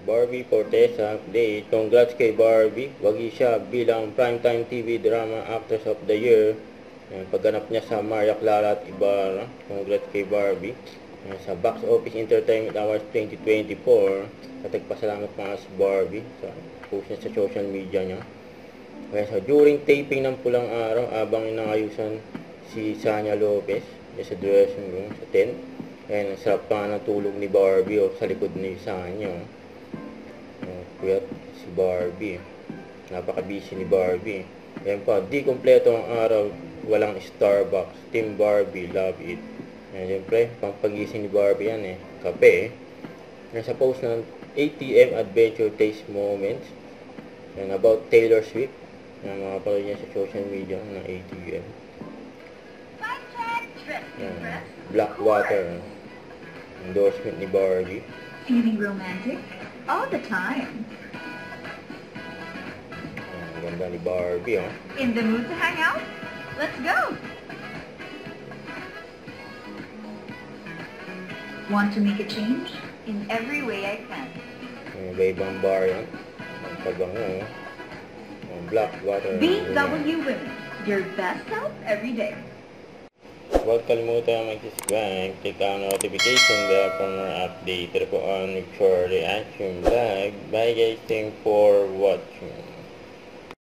Barbie Fortesa update. Congrats kay Barbie. Wagi siya bilang Primetime TV Drama Actress of the Year. Pagganap niya sa Maria Clara at Ibarra. Congrats kay Barbie. Sa Box Office Entertainment Awards 2024, nagpasalamat pa nga si Barbie sa post niya sa social media niya. Kaya so, during taping ng Pulang Araw, abang inayusan si Sanya Lopez sa dressing room sa tent. Kaya sarap pa ng tulog ni Barbie sa likod ni Sanya. Kuyat si Barbie. Napaka-busy ni Barbie. Yan pa, di kompleto ang araw, walang Starbucks. Team Barbie, love it. Yan, siyempre, pangpagising ni Barbie yan kape. Nasa post ng ATM Adventure Taste Moments. Yan, about Taylor Swift. Yan, makapanood niya sa social media ng ATM. Yan, Blackwater. Endorsement ni Barbie. Feeling romantic all the time. Yan, ganda ni Barbie, In the mood to hang out? Let's go! Want to make a change? In every way I can. Iba-ibang bar yan. Ang pabango, Blackwater. BW Women, your best help every day. Huwag kalimutan mag-subscribe, click ang notification bell for more update. Ito po ang for reaction vlog. Bye guys, thanks for watching.